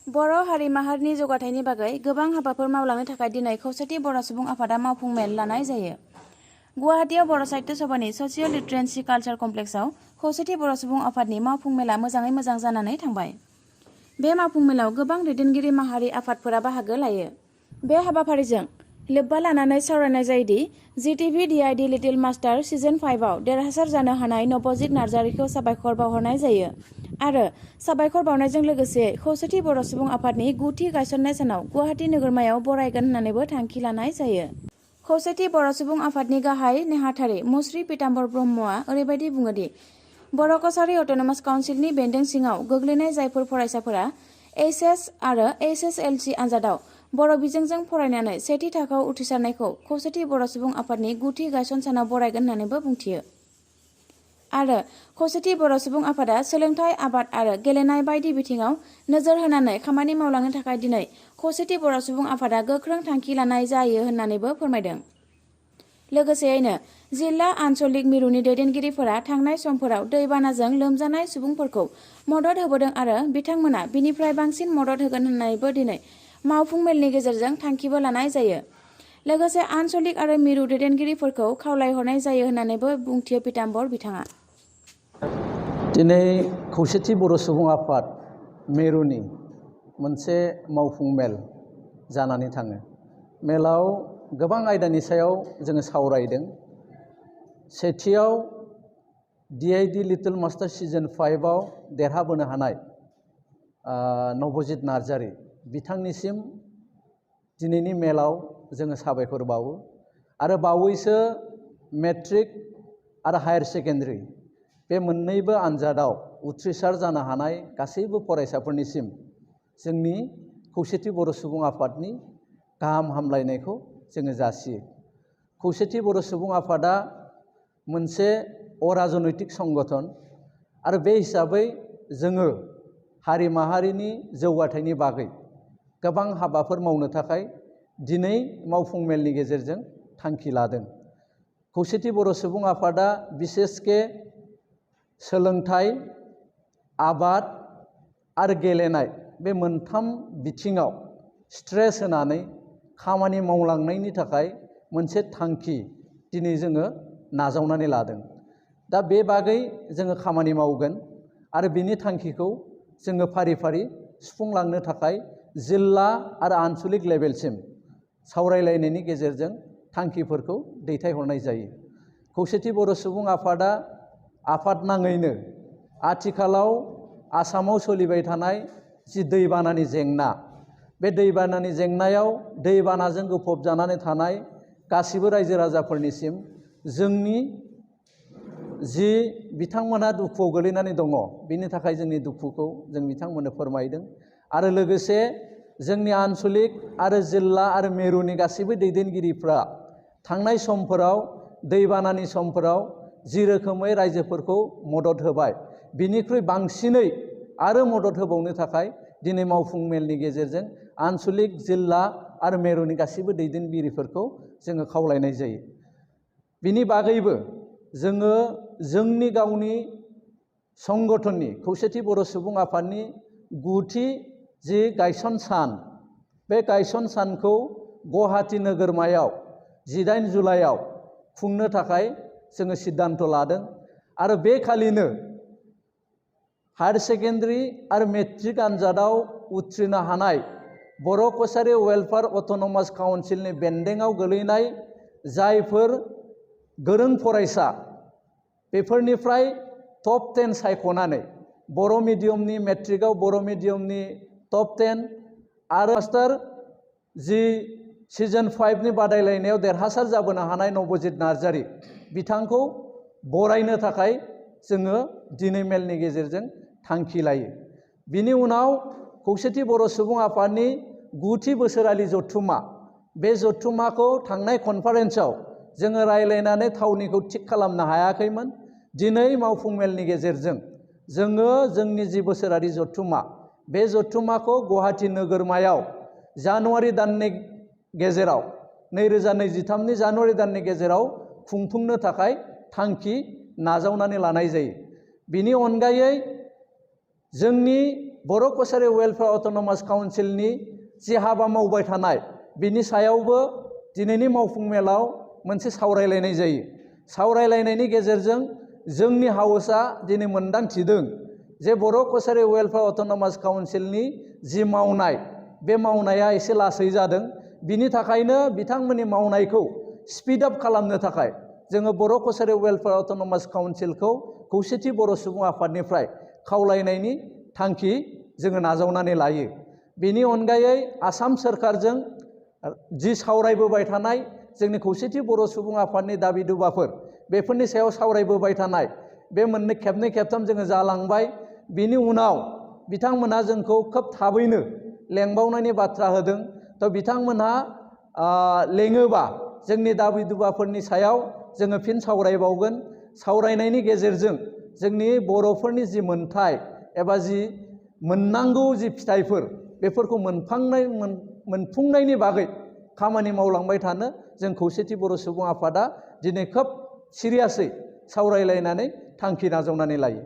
बर' हारि माहारिनि जौगाथायनि बागै गोबां हाबाफोर मावलांनो थाखाय दिनै खौसेथि बर' सुबुं आफादा मावफुं मेल लानाय जायो। गुवाहाटीआव बर' साहित्य सभानि ससियेल लिटारेसि कालचार कमप्लेक्सआव खौसेथि बर' सुबुं आफादनि मावफुं मेला मोजाङै मोजां जानानै थांबाय। बे मावफुं मेलाव गोबां दैदेनगिरि माहारि आफादफोरा बाहागो लायो। बे हाबाफारिजों लोब्बा लानानै सावरायनाय जायोदि जिटिभि डिआइडि लिटिल मास्टार सिजन 5आव देरहासार जानो हानाय नबजित नार्जारिखौ साबायखर बावहरनाय जायो आरो साबायखर बावनायजों लोगोसे खौसेथि बर' सुबुं आफादनि 9थि गायसननाय सानाव गुवाहाटी नोगोरमायाव बरायगोन होननानैबो थांखि लानाय जायो। खौसेथि बर' सुबुं आफादनि गाहाय नेहाथारि मुस्रि पीताम्बर ब्रह्मआ ओरैबायदि बुङोदि बर' कछारी अट'नमास काउन्सिलनि बेन्दों सिङाव गोग्लैनाय जायफोर फरायसाफोरा एचएस आरो एचएसएलसि आनजादाव बर' बिजोंजों फरायनानै सेथि थाखोआव उथ्रिसारनायखौ खौसेथि बर' सुबुं आफादनि 9थि गायसन सानाव बरायगोन होननानैबो बुंथियो। आरो खौसेथि बर' सुबुं आफादा सोलोंथाइ, आबाद आरो गेलेनाय बायदि बिथिङाव नोजोर होनानै खामानि मावलांनो थाखाय दिनै खौसेथि बर' सुबुं आफादा गोख्रों थांखि लानाय जायो होननानैबो फोरमायदों। लोगोसेयैनो जिल्ला आनसलिक मिरुनि दैदेनगिरिफोरा थांनाय समफोराव दैबानाजों लोमजानाय सुबुंफोरखौ मदद होबोदों आरो बिथांमोना बिनिफ्राय बांसिन मदद होगोन होननानैबो दिनै मावफुं मेलनि गेजेरजों थांखिबो लानाय जायो। लोगोसे आनसलिक आरो मिरु दैदेनगिरिफोरखौ खावलायहरनाय जायो होननानैबो बुंथियो पीताम्बर बिथाङा। दिनै खौसेथि बर' सुबुं आफाद मेरुनि मोनसे मावफुं मेल जानानै थाङो। मेलाव गोबां आयदानि सायाव जोङो सावरायदों। सेथियाव डिआइडि लिटिल मास्टार सिजन 5आव देरहाबोनो हानाय नबजित नार्जारि बिथांनिसिम दिनैनि मेलाव जोङो साबायखर बावो आरो बावैसो मेट्रिक आरो हायार सेकेन्डारि बे मोननैबो आनजादाव उथ्रिसार जानो हानाय गासैबो फरायसाफोरनिसिम जोंनि खौसेथि बर' सुबुं आफादनि गाहाम हामलायनायखौ जोङो जासियो। खौसेथि बर' सुबुं आफादा मोनसे अराजनैतिक संगठन आरो बे हिसाबै जोङो हारि माहारिनि जौगाथायनि बागै गोबां हाबाफोर मावनो थाखाय दिनै मावफुं मेलनि गेजेरजों थांखि लादों। खौसेथि बर' सुबुं आफादा बिसेसके सोलोंथाइ, आबाद आरो गेलेनाय बे मोनथाम बिथिङाव स्ट्रेस होनानै खामानि मावलांनायनि थाखाय मोनसे थांखि दिनै जोङो नाजावनानै लादों। दा बे बागै जोङो खामानि मावगोन आरो बिनि थांखिखौ जोङो फारि फारि सुफुंलांनो थाखाय जिल्ला आरो आनसलिक लेभेलसिम सावरायलायनायनि गेजेरजों थांखिफोरखौ दैथायहरनाय जायो। खौसेथि बर' सुबुं आफादा आफाद नाङैनो आथिखालाव आसामाव सोलिबाय थानाय जि दैबानानि जेंना, बे दैबानानि जेंनायाव दैबानाजों गोफब जानानै थानाय गासिबो रायजो राजाफोरनिसिम जोंनि जि बिथांमोनहा दुखुआव गोलैनानै दङ बिनि थाखाय जोंनि दुखुखौ जों बिथांमोननो फोरमायदों आरो लोगोसे जोंनि आनसलिक आरो जिल्ला आरो मिरुनि गासैबो दैदेनगिरिफ्रा थांनाय समफोराव दैबानानि समफोराव जि रोखोमै रायजोफोरखौ मदद होबाय बिनिख्रुइ बांसिनै आरो मदद होबावनो थाखाय दिनै मावफुं मेलनि गेजेरजों आनसलिक, जिल्ला आरो मिरुनि गासैबो दैदेनगिरिफोरखौ जोङो खावलायनाय जायो। बिनि बागैबो जोङो जोंनि गावनि संगठननि खौसेथि बर' सुबुं आफादनि 9थि जि गायसन सान, बे गायसन सानखौ गुवाहाटी नोगोरमायाव 18 जुलाइआव खुंनो थाखाय जोङो सिद्धान्त लादों आरो बे खालिनो हायार सेकेन्डारि आरो मेट्रिक आनजादाव उथ्रिनो हानाय बर' कछारी वेलफेयार अट'नमास काउन्सिलनि बेन्दोङाव गोलैनाय जायफोर गोरों फरायसा बेफोरनिफ्राय टप 10 सायख'नानै बर' मिडियामनि मेट्रिकआव बर' मिडियामनि टप 10 आरो मास्टार जि सिजन 5नि बादायलायनायाव देरहासार जाबोनो हानाय नबजित नार्जारि बिथांखौ बरायनो थाखाय जोङो दिनै मेलनि गेजेरजों थांखि लायो। बिनि उनाव खौसेथि बर' सुबुं आफादनि 9थि बोसोरारि जथुम्मा, बे जथुम्माखौ थांनाय कनफारेन्सआव जोङो रायलायनानै थावनिखौ थिग खालामनो हायाखैमोन। दिनै मावफुं मेलनि गेजेरजों जोङो जोंनि जि बोसोरारि जथुम्मा, बे जथुम्माखौ गुवाहाटी नोगोरमायाव जानुवारि दाननि गेजेराव 2023नि जानुवारि दाननि गेजेराव खुंफुंनो थाखाय थांखि नाजावनानै लानाय जायो। बिनि अनगायै जोंनि बर' कसारि वेलफेयार अट'नमास काउन्सिलनि जि हाबा मावबाय थानाय बिनि सायावबो दिनैनि मावफुं मेलाव मोनसे सावरायलायनाय जायो। सावरायलायनायनि गेजेरजों जोंनि हाउसआ दिनै मोनदांथिदों जे बर' कसारि वेलफेयार अट'नमास काउन्सिलनि जि मावनाय बे मावनाया एसे लासै जादों। बिनि थाखायनो बिथांमोननि मावनायखौ स्पिड आप खालामनो थाखाय जोङो बर' कसारि वेलफेयार अट'नमास काउन्सिलखौ खौसेथि बर' सुबुं आफादनिफ्राय खावलायनायनि थांखि जोङो नाजावनानै लायो। बेनि अनगायै आसाम सोरखारजों जि सावरायबोबाय थानाय जोंनि खौसेथि बर' सुबुं आफादनि दाबि दुबाफोर बेफोरनि सायाव सावरायबोबाय थानाय बे खेबनै खेबथाम जोङो जालांबाय। बिनि उनाव बिथांमोनहा जोंखौ खोब थाबैनो लेंबावनायनि बाथ्रा होदों। थ' बिथांमोनहा लेङोबा जोंनि दाबि दुबाफोरनि सायाव जोङो फिन सावरायबावगोन। सावरायनायनि गेजेरजों जोंनि बर'फोरनि जि मोन्थाय एबा जि मोननांगौ जि फिथाइफोर बेफोरखौ मोनफुंनायनि बागै खामानि मावलांबाय थानो जों खौसेथि बर' सुबुं आफादा दिनै खोब सिरियासै सावरायलायनानै थांखि नाजावनानै लायो।